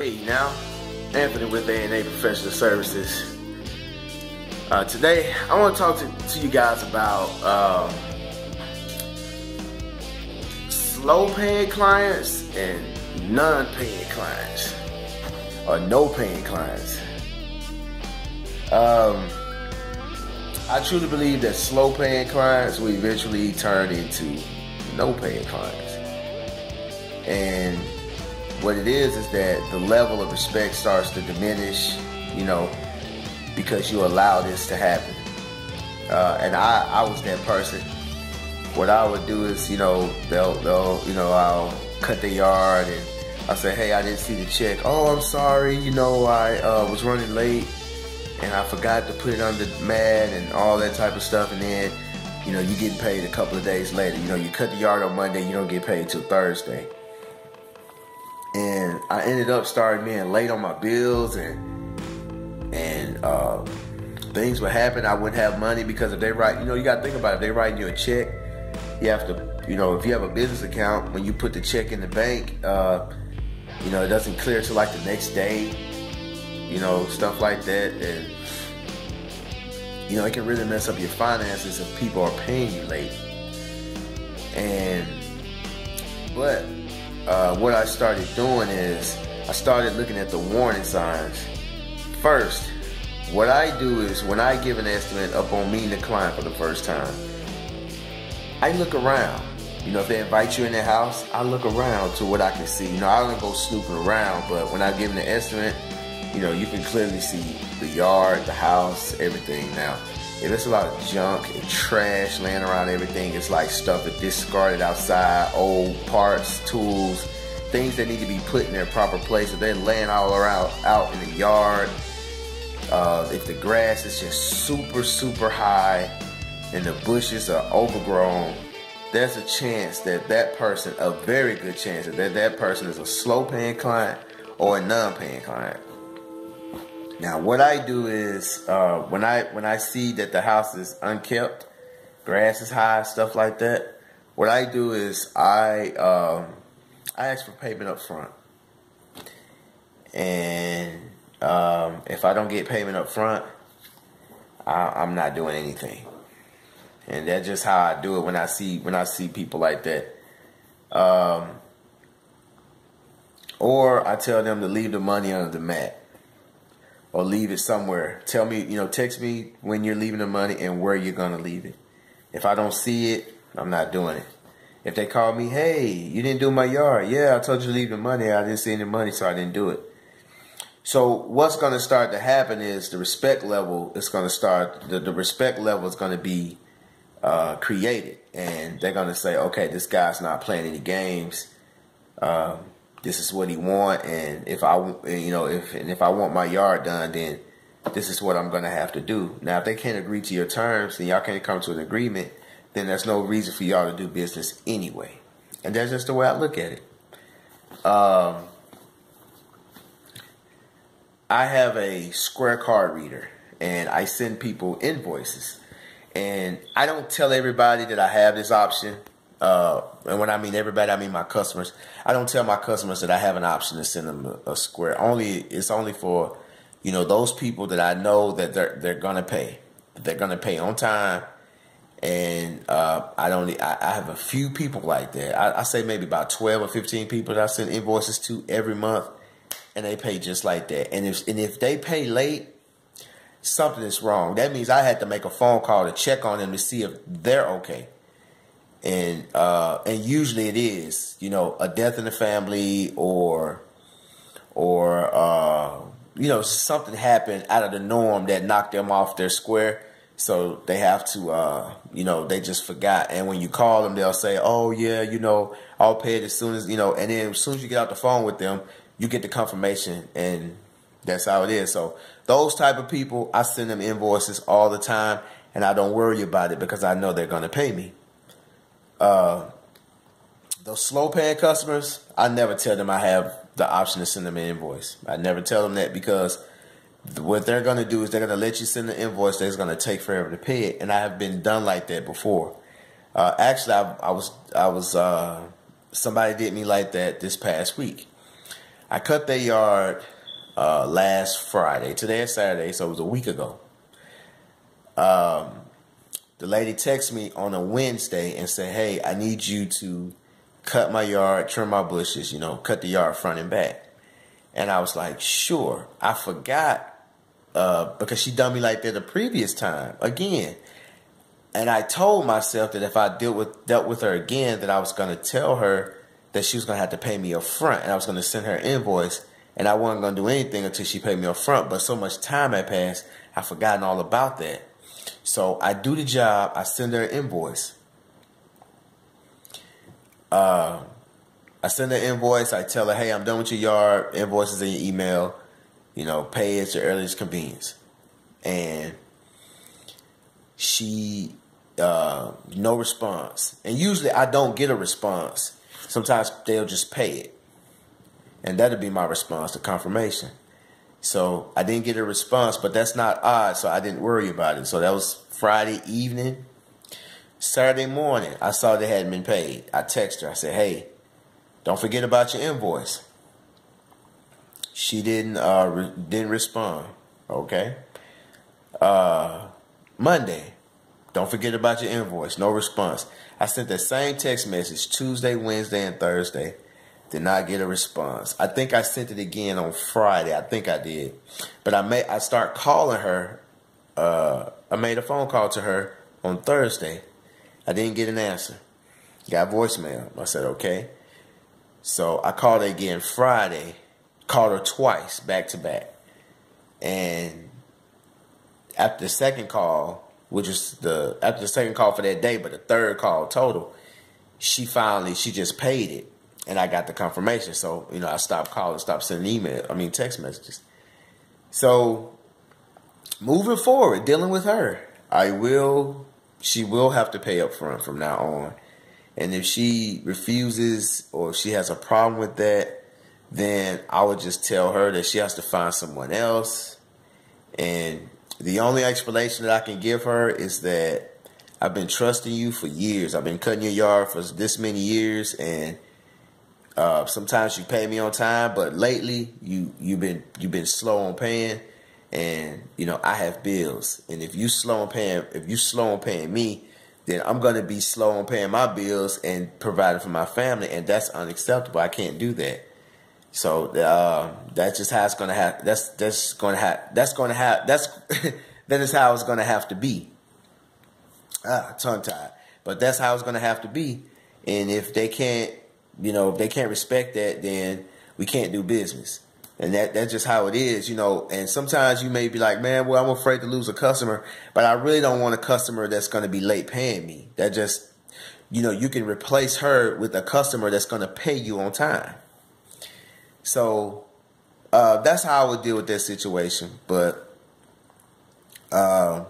Hey now, Anthony with A&A Professional Services. Today I want to talk to you guys about slow paying clients and non-paying clients, or no paying clients. I truly believe that slow paying clients will eventually turn into no paying clients. And what it is that the level of respect starts to diminish, because you allow this to happen. And I was that person. What I would do is, I'll cut the yard and I'll say, hey, I didn't see the check. Oh, I'm sorry, I was running late and I forgot to put it on the mat and all that type of stuff. And then, you get paid a couple of days later. You cut the yard on Monday, you don't get paid till Thursday. And I ended up starting being late on my bills, and things would happen. I wouldn't have money because if they write, you got to think about it. If they write you a check, you have to, if you have a business account, when you put the check in the bank, it doesn't clear till like the next day, stuff like that. And, it can really mess up your finances if people are paying you late. But what I started doing is I started looking at the warning signs. First, what I do is when I give an estimate upon meeting the client for the first time, I look around. If they invite you in their house, I look around to what I can see. I don't go snooping around, but when I give an estimate, you can clearly see the yard, the house, everything. Now, if there's a lot of junk and trash laying around everything, it's like stuff that's discarded outside, old parts, tools, things that need to be put in their proper place. If they're laying all around out in the yard, if the grass is just super, super high and the bushes are overgrown, there's a chance that person, a very good chance that person is a slow paying client or a non-paying client. Now, what I do is when I see that the house is unkept, grass is high, stuff like that, what I do is I ask for payment up front. And if I don't get payment up front, I'm not doing anything. And that's just how I do it when I see people like that. Or I tell them to leave the money under the mat. Or leave it somewhere. Tell me, text me when you're leaving the money and where you're going to leave it. If I don't see it, I'm not doing it. If they call me, hey, you didn't do my yard. Yeah, I told you to leave the money. I didn't see any money, so I didn't do it. So what's going to start to happen is the respect level is going to start, the respect level is going to be created. And they're going to say, okay, this guy's not playing any games. This is what he want, and if I want my yard done, then this is what I'm gonna have to do. Now, if they can't agree to your terms and y'all can't come to an agreement, then there's no reason for y'all to do business anyway. And that's just the way I look at it. I have a Square card reader, and I send people invoices, and I don't tell everybody that I have this option. And when I mean everybody, I mean my customers. I don't tell my customers that I have an option to send them a Square. It's only for, those people that I know that they're gonna pay. They're gonna pay on time. And I have a few people like that. I say maybe about 12 or 15 people that I send invoices to every month, and they pay just like that. And if they pay late, something is wrong. That means I had to make a phone call to check on them to see if they're okay. And usually it is, a death in the family or something happened out of the norm that knocked them off their square. So they have to, they just forgot. And when you call them, they'll say, oh yeah, I'll pay it as soon as, and then as soon as you get off the phone with them, you get the confirmation, and that's how it is. So those type of people, I send them invoices all the time, and I don't worry about it because I know they're going to pay me. Those slow paying customers, I never tell them I have the option to send them an invoice. I never tell them that, because what they're going to do is they're going to let you send the invoice. They're going to take forever to pay it. And I have been done like that before. Actually, somebody did me like that this past week. I cut their yard last Friday. Today is Saturday, so it was a week ago. The lady texted me on a Wednesday and said, hey, I need you to cut my yard, trim my bushes, cut the yard front and back. And I was like, sure. I forgot because she done me like that the previous time again. And I told myself that if I dealt with her again, that I was going to tell her that she was going to have to pay me up front, and I was going to send her an invoice, and I wasn't going to do anything until she paid me up front. But so much time had passed, I've forgotten all about that. So I do the job. I send her an invoice. I send her an invoice. I tell her, hey, I'm done with your yard. Invoice is in your email. Pay at your earliest convenience. And she, no response. And usually I don't get a response. Sometimes they'll just pay it. And that'll be my response to confirmation. So I didn't get a response, but that's not odd, so I didn't worry about it. So that was Friday evening. Saturday morning, I saw they hadn't been paid. I texted her. I said, hey, don't forget about your invoice. She didn't respond. Okay. Monday, don't forget about your invoice. No response. I sent that same text message Tuesday, Wednesday, and Thursday. Did not get a response. I think I sent it again on Friday. I think I did. But I start calling her. I made a phone call to her on Thursday. I didn't get an answer. Got voicemail. I said, okay. So I called her again Friday. Called her twice, back to back. And after the second call, after the second call for that day, but the third call total, she just paid it. And I got the confirmation. So, I stopped calling, stopped sending text messages. So, moving forward, dealing with her, she will have to pay up front from now on. And if she refuses or if she has a problem with that, then I would just tell her that she has to find someone else. And the only explanation that I can give her is that I've been trusting you for years. I've been cutting your yard for this many years, and sometimes you pay me on time, but lately you've been slow on paying, and I have bills. And if you slow on paying me, then I'm gonna be slow on paying my bills and providing for my family, and that's unacceptable. I can't do that. So that's just how it's gonna have. That is how it's gonna have to be. Tongue tied. But that's how it's gonna have to be. And if they can't, if they can't respect that, then we can't do business. And that's just how it is, And sometimes you may be like, man, well, I'm afraid to lose a customer, but I really don't want a customer that's going to be late paying me. That just, you can replace her with a customer that's going to pay you on time. So that's how I would deal with that situation. But you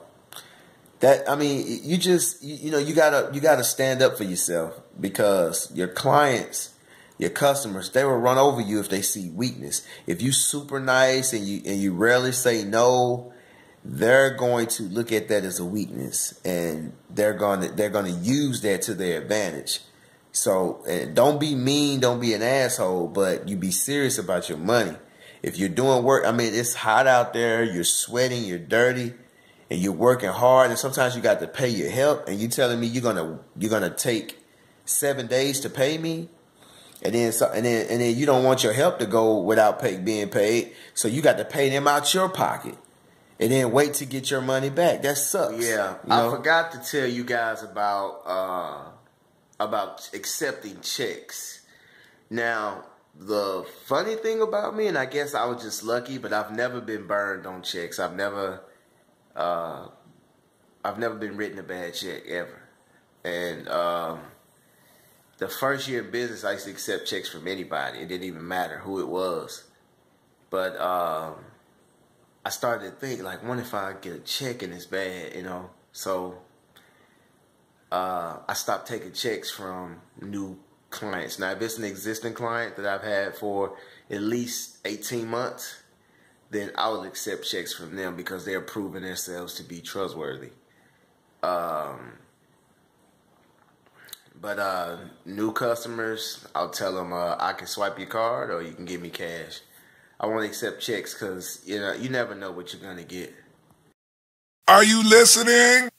gotta stand up for yourself, because your clients, your customers, they will run over you if they see weakness. If you super nice and you rarely say no, they're going to look at that as a weakness, and they're gonna use that to their advantage. So don't be mean, don't be an asshole, but you be serious about your money. If you're doing work, it's hot out there, you're sweating, you're dirty, and you're working hard, and sometimes you got to pay your help, and you telling me you're gonna take 7 days to pay me, and then you don't want your help to go without being paid, so you got to pay them out your pocket, and then wait to get your money back. That sucks. Yeah, I forgot to tell you guys about accepting checks. Now, the funny thing about me, and I guess I was just lucky, but I've never been burned on checks. I've never been written a bad check ever. And the first year in business, I used to accept checks from anybody. It didn't even matter who it was. But I started to think, like, what if I get a check and it's bad, So I stopped taking checks from new clients. Now, if it's an existing client that I've had for at least 18 months, then I will accept checks from them because they're proving themselves to be trustworthy. But new customers, I'll tell them I can swipe your card or you can give me cash. I won't accept checks because you never know what you're gonna get. Are you listening?